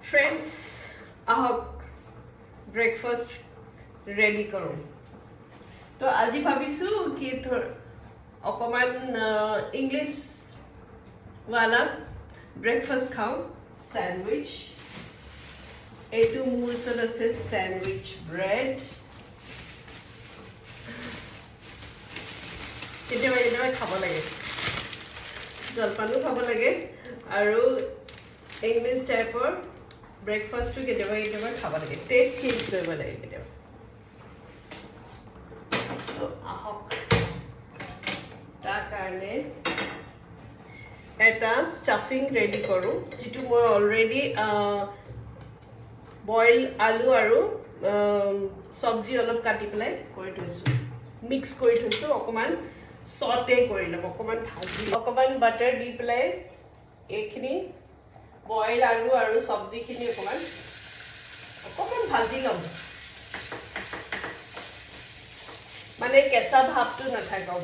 Friends, ahok breakfast ready karo. To aji bhabisu ki okoman English wala breakfast khao sandwich. Etu mur osot ase sandwich bread. কেতিয়াবা খাব লাগে জলপানো খাব লাগে আৰু ইংলিছ টাইপৰ ব্ৰেকফাষ্টটো কেতিয়াবা খাব লাগে টেষ্ট চেঞ্জ কৰিব লাগে কেতিয়াবা আহক তাৰ কাৰণে এটা ষ্টাফিং ৰেডি কৰোঁ যিটো মই অলৰেডি বইল আলু আৰু চব্জি অলপ কাটি পেলাই কৰি থৈছোঁ মিক্স কৰি থৈছোঁ অকণমান সটে কৰি ল'ম অকণমান ভাজি অকণমান বাটাৰ দি পেলাই এইখিনি বইল আলু আৰু চব্জিখিনি অকণমান ভাজি ল'ম মানে কেঁচা ভাৱটো নাথাকক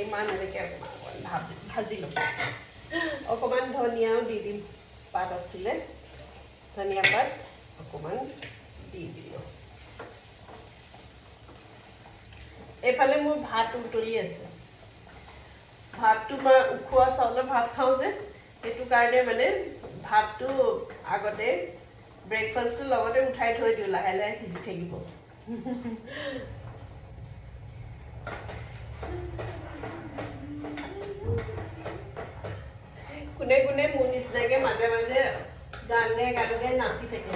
ইমান এনেকৈ অকণমান ভাজি ল'ম অকণমান ধনিয়াও দি দিম পাত আছিলে ধনিয়া পাত অকণমান দি দিলোঁ এইফালে মোৰ ভাত উতলি আছে ভাতটো মই উখোৱা চাউলৰ ভাত খাওঁ যে সেইটো কাৰণে মানে ভাতটো আগতে ব্ৰেকফাষ্টটো লগতে উঠাই থৈ দিওঁ লাহে লাহে সিজি থাকিব কোনে কোনে মোৰ নিচিনাকৈ মাজে মাজে গান গাই নাচি থাকে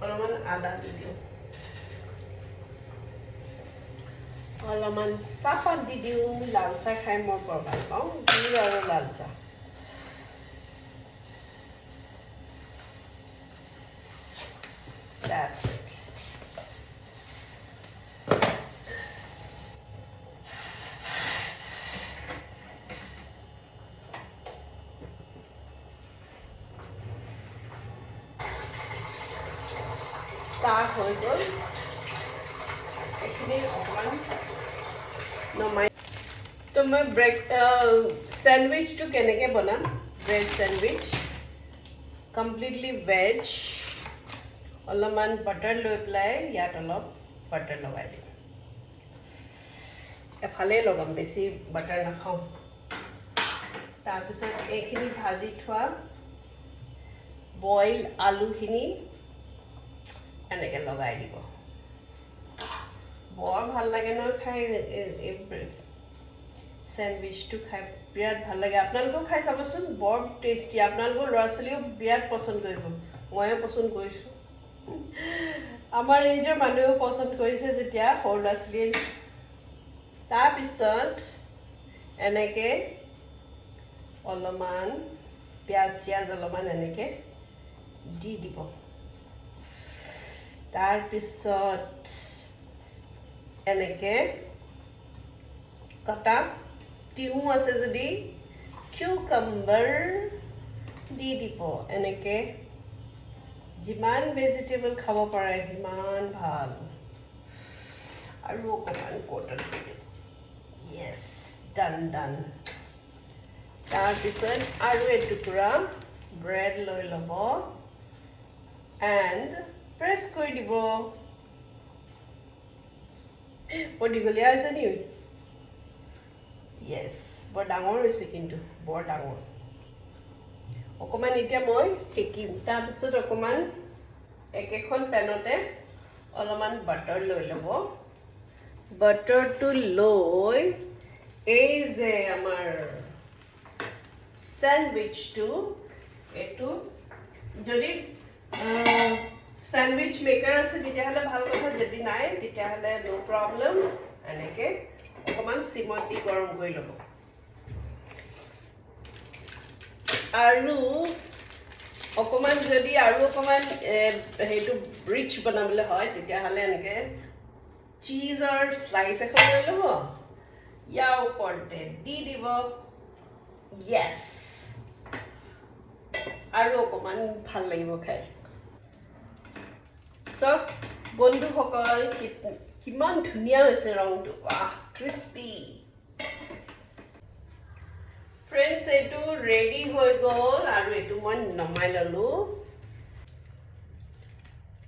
অলপমান আদা দি দিওঁ অলপমান চাহপাত দি দিওঁ লাল চাহ খাই মই বৰ ভাল পাওঁ গুড় আৰু লাল চাহ That's it. Start হৈ গ'ল এইখিনি অকণমান নমাই তো মই চেণ্ডউইচটো কেনেকৈ বনাম ব্ৰেড চেণ্ডউইচ কমপ্লিটলি ভেজ অলপমান বাটাৰ লৈ পেলাই ইয়াত অলপ বাটাৰ লগাই দিম এফালেই লগাম বেছি বাটাৰ নাখাওঁ তাৰপিছত এইখিনি ভাজি থোৱা বইল আলুখিনি এনেকৈ লগাই দিব বৰ ভাল লাগে নহয় খাই চেণ্ডউইচটো খাই বিৰাট ভাল লাগে আপোনালোকেও খাই চাবচোন বৰ টেষ্টি আপোনালোকৰ ল'ৰা ছোৱালীয়েও বিৰাট পচন্দ কৰিব ময়ো পচন্দ কৰিছোঁ আমাৰ এইযোৰ মানুহেও পচন্দ কৰিছে যেতিয়া সৰু ল'ৰা ছোৱালীয়ে তাৰপিছত এনেকৈ অলপমান পিঁয়াজ চিয়াজ অলপমান এনেকৈ দি দিব তাৰপিছত এনেকৈ কটা তিহু আছে যদি কিউকাম্বাৰ দি দিব এনেকৈ যিমান ভেজিটেবল খাব পাৰে সিমান ভাল আৰু অকণমান কটন দি দিম য়েছ ডান তাৰপিছত আৰু এটুকুৰা ব্ৰেড লৈ ল'ব এণ্ড প্ৰেছ কৰি দিব বৰ দীঘলীয়া হৈছে নি য়েছ বৰ ডাঙৰ হৈছে কিন্তু বৰ ডাঙৰ অকণমান এতিয়া মই সেকিম তাৰপিছত অকণমান একেখন পেনতে অলপমান বাটাৰ লৈ ল'ব বাটাৰটো লৈ এই যে আমাৰ চেণ্ডউইচটো এইটো যদি চেণ্ডউইচ মেকাৰ আছে তেতিয়াহ'লে ভাল কথা যদি নাই তেতিয়াহ'লে ন' প্ৰব্লেম এনেকৈ অকণমান চিমত দি গৰম কৰি ল'ব আৰু অকণমান যদি আৰু অকণমান সেইটো ৰিচ বনাবলৈ হয় তেতিয়াহ'লে এনেকৈ চিজৰ স্লাইচ এখন লৈ ল'ব ইয়াৰ ওপৰতে দি দিব য়েছ আৰু অকণমান ভাল লাগিব খাই চাওক বন্ধুসকল কিমান ধুনীয়া হৈছে ৰংটো বাহ ক্ৰিস্পি ফ্ৰেণ্ডছ এইটো ৰেডি হৈ গ'ল আৰু এইটো মই নমাই ল'লো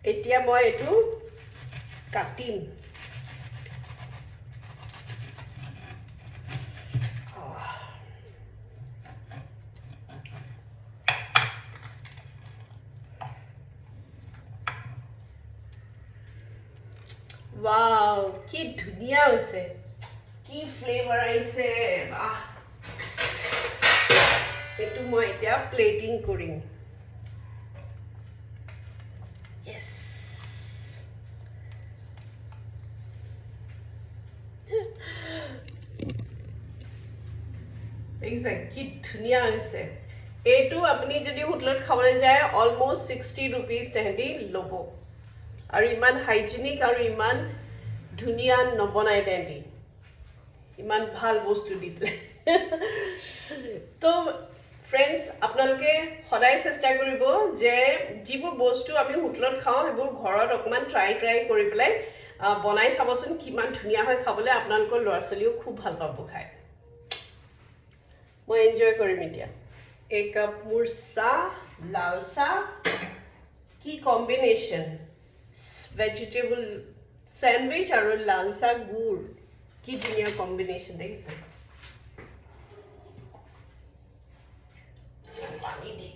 এতিয়া মই এইটো কাটিম Wow, কি ধুনীয়া হৈছে কি ফ্লেভাৰ আহিছে বাহ এইটো মই এতিয়া প্লেটিং কৰিম yes দেখিছে কি ধুনীয়া হৈছে এইটো আপুনি যদি হোটেলত খাবলৈ যায় অলমোষ্ট 60 rupees তেহেঁতি ল'ব আৰু ইমান হাইজেনিক আৰু ইমান ধুনীয়া নবনাই তেহেঁতি ইমান ভাল বস্তু দি পেলাই তো ফ্ৰেণ্ডছ আপোনালোকে সদায় চেষ্টা কৰিব যে যিবোৰ বস্তু আমি হোটেলত খাওঁ সেইবোৰ ঘৰত অকণমান ট্ৰাই কৰি পেলাই বনাই চাবচোন কিমান ধুনীয়া হয় খাবলৈ আপোনালোকৰ ল'ৰা ছোৱালীও খুব ভাল পাব খাই মই এনজয় কৰিম এতিয়া একাপ মোৰ চাহ লাল চাহ কি কম্বিনেশ্যন ভেজিটেবল sandwich আৰু লাল চাহ গুড় কি ধুনীয়া কম্বিনেশ্যন দেখিছে পানী দি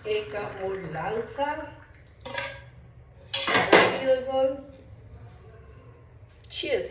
एक कप more लाल चाह ready हो गया cheers